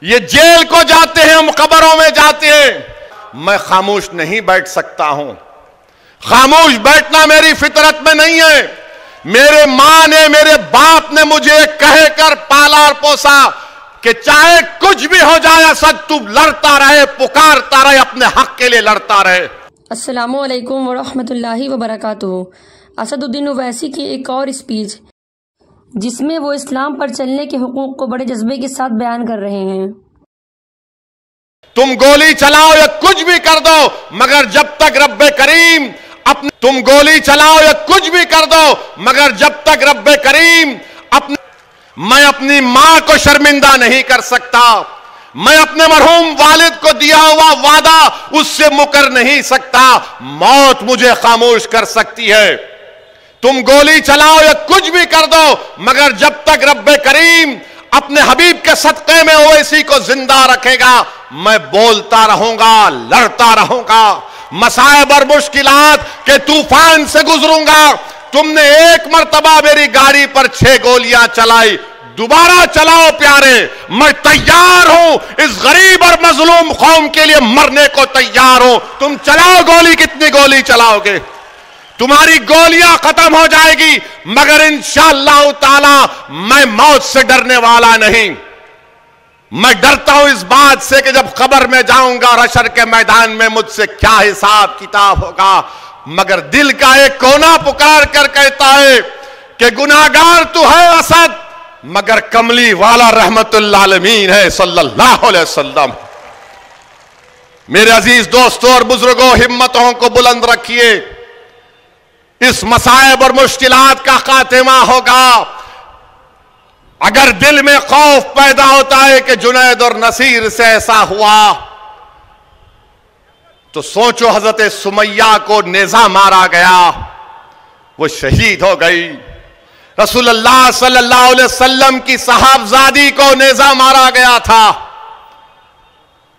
یہ جیل کو جاتے ہیں، ہم قبروں میں جاتے ہیں، میں خاموش نہیں بیٹھ سکتا ہوں. خاموش بیٹھنا میری فطرت میں نہیں ہے. میرے ماں نے، میرے باپ نے مجھے کہہ کر پالا اور پوسا کہ چاہے کچھ بھی ہو جائے اسد، تو لڑتا رہے، پکارتا رہے، اپنے حق کے لیے لڑتا رہے. السلام علیکم ورحمۃ اللہ وبرکاتہ. اسد الدین اویسی کی ایک اور اسپیچ جس میں وہ اسلام پر چلنے کے حقوق کو بڑے جذبے کے ساتھ بیان کر رہے ہیں. تم گولی چلاؤ یا کچھ بھی کر دو، مگر جب تک رب کریم تم گولی چلاؤ یا کچھ بھی کر دو، مگر جب تک رب کریم میں اپنی ماں کو شرمندہ نہیں کر سکتا، میں اپنے مرحوم والد کو دیا ہوا وعدہ اس سے مکر نہیں سکتا. موت مجھے خاموش کر سکتی ہے. تم گولی چلاؤ یا کچھ بھی کر دو، مگر جب تک رب کریم اپنے حبیب کے صدقے میں اویسی کو زندہ رکھے گا، میں بولتا رہوں گا، لڑتا رہوں گا، مصائب اور مشکلات کے طوفان سے گزروں گا. تم نے ایک مرتبہ میری گاڑی پر 6 گولیاں چلائی، دوبارہ چلاؤ پیارے، میں تیار ہوں، اس غریب اور مظلوم قوم کے لیے مرنے کو تیار ہوں. تم چلاؤ گولی، کتنی گولی چلاؤ گے؟ تمہاری گولیاں ختم ہو جائے گی، مگر انشاءاللہ تعالی میں موت سے ڈرنے والا نہیں. میں ڈرتا ہوں اس بات سے کہ جب قبر میں جاؤں گا اور حشر کے میدان میں مجھ سے کیا حساب کتاب ہوگا. مگر دل کا ایک کونا پکار کر کہتا ہے کہ گناہگار تو ہے اسد، مگر کملی والا رحمت للعالمین ہے صلی اللہ علیہ وسلم. میرے عزیز دوستوں اور بزرگوں، ہمتوں کو بلند رکھیے. اس مصائب اور مشکلات کا خاتمہ ہوگا. اگر دل میں خوف پیدا ہوتا ہے کہ جنید اور نصیر سے ایسا ہوا، تو سوچو حضرت سمیہ کو نیزہ مارا گیا، وہ شہید ہو گئی. رسول اللہ صلی اللہ علیہ وسلم کی صاحبزادی کو نیزہ مارا گیا تھا.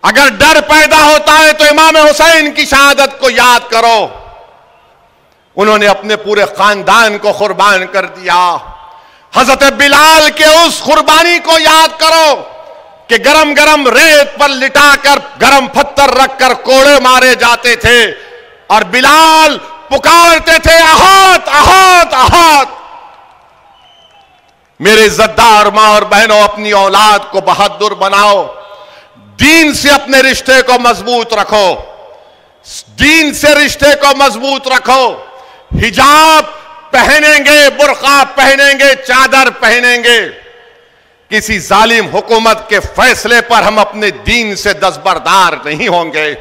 اگر ڈر پیدا ہوتا ہے تو امام حسین کی شہادت کو یاد کرو. انہوں نے اپنے پورے خاندان کو قربان کر دیا. حضرت بلال کے اس قربانی کو یاد کرو کہ گرم گرم ریت پر لٹا کر گرم پتھر رکھ کر کوڑے مارے جاتے تھے اور بلال پکارتے تھے احد احد احد. میرے عزتدار ماں اور بہنوں، اپنی اولاد کو بہادر بناؤ. دین سے اپنے رشتے کو مضبوط رکھو، دین سے رشتے کو مضبوط رکھو. حجاب پہنیں گے، برقع پہنیں گے، چادر پہنیں گے. کسی ظالم حکومت کے فیصلے پر ہم اپنے دین سے دستبردار نہیں ہوں گے.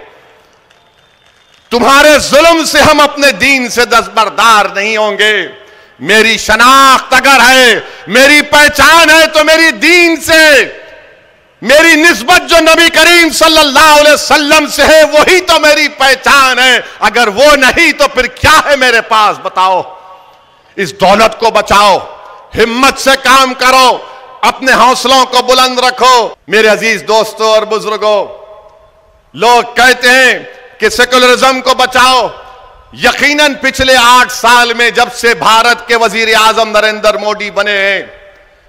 تمہارے ظلم سے ہم اپنے دین سے دستبردار نہیں ہوں گے. میری شناخت اگر ہے، میری پہچان ہے تو میری دین سے، میری نسبت جو نبی کریم صلی اللہ علیہ وسلم سے ہے وہی تو میری پہچان ہے. اگر وہ نہیں تو پھر کیا ہے میرے پاس؟ بتاؤ. اس دولت کو بچاؤ، ہمت سے کام کرو، اپنے حوصلوں کو بلند رکھو. میرے عزیز دوستوں اور بزرگوں، لوگ کہتے ہیں کہ سیکولرزم کو بچاؤ. یقیناً پچھلے 8 سال میں جب سے بھارت کے وزیر اعظم نریندر مودی بنے ہیں،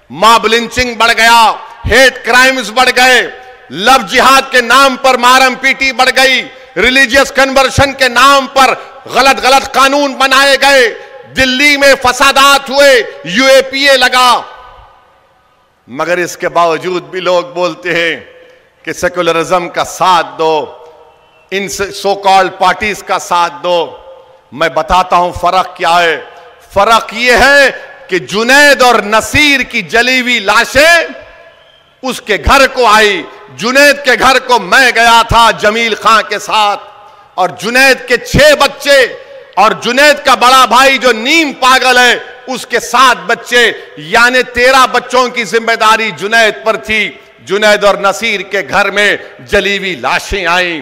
ماب لنچنگ بڑھ گیا، ہیٹ کرائمز بڑھ گئے، لو جہاد کے نام پر مارم پیٹی بڑھ گئی، ریلیجیس کنورشن کے نام پر غلط غلط قانون بنائے گئے، دلی میں فسادات ہوئے، یو اے پی اے لگا. مگر اس کے باوجود بھی لوگ بولتے ہیں کہ سیکولرزم کا ساتھ دو، ان سو کالڈ پارٹیز کا ساتھ دو. میں بتاتا ہوں فرق کیا ہے. فرق یہ ہے کہ جنید اور نصیر کی جلی ہوئی لاشیں اس کے گھر کو آئی. جنید کے گھر کو میں گیا تھا جمیل خان کے ساتھ، اور جنید کے 6 بچے اور جنید کا بڑا بھائی جو نیم پاگل ہے اس کے 7 بچے، یعنی 13 بچوں کی ذمہ داری جنید پر تھی. جنید اور نصیر کے گھر میں جلی ہوئی لاشیں آئیں.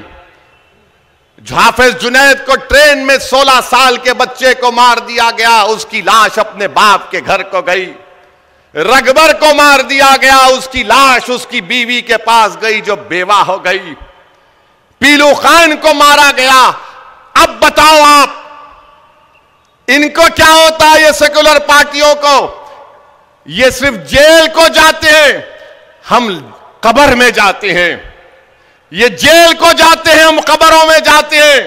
حافظ جنید کو ٹرین میں 16 سال کے بچے کو مار دیا گیا، اس کی لاش اپنے باپ کے گھر کو گئی. رگبر کو مار دیا گیا، اس کی لاش اس کی بیوی کے پاس گئی جو بیوہ ہو گئی. پیلو خان کو مارا گیا. اب بتاؤ آپ، ان کو کیا ہوتا ہے؟ یہ سیکولر پارٹیوں کو یہ صرف جیل کو جاتے ہیں. ہم قبر میں جاتے ہیں، یہ جیل کو جاتے ہیں، ہم قبروں میں جاتے ہیں،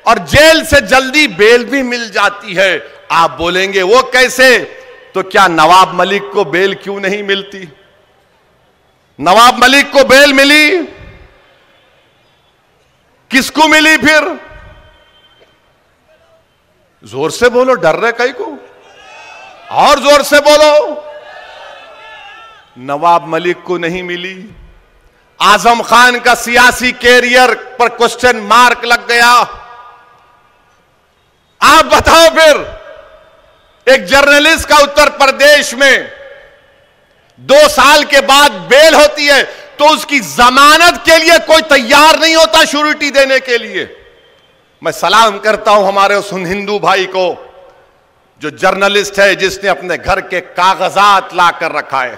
اور جیل سے جلدی بیل بھی مل جاتی ہے۔ آپ بولیں گے وہ کیسے؟ تو کیا نواب ملک کو بیل کیوں نہیں ملتی؟ نواب ملک کو بیل ملی، کس کو ملی پھر؟ زور سے بولو، ڈر رہے کئی کو؟ اور زور سے بولو۔ نواب ملک کو نہیں ملی، اعظم خان کا سیاسی کیریئر پر کوسچن مارک لگ گیا۔ آپ بتاؤ پھر، ایک جرنلسٹ کا اتر پردیش میں 2 سال کے بعد بیل ہوتی ہے تو اس کی ضمانت کے لیے کوئی تیار نہیں ہوتا شیورٹی دینے کے لیے۔ میں سلام کرتا ہوں ہمارے اس ہندو بھائی کو جو جرنلسٹ ہے، جس نے اپنے گھر کے کاغذات لا کر رکھا ہے،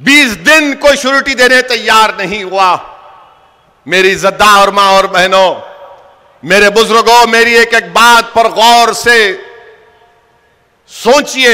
20 دن کوئی شیورٹی دینے تیار نہیں ہوا۔ میری عزتدار اور ماں اور بہنوں، میرے بزرگوں، میری ایک ایک بات پر غور سے سوچئے۔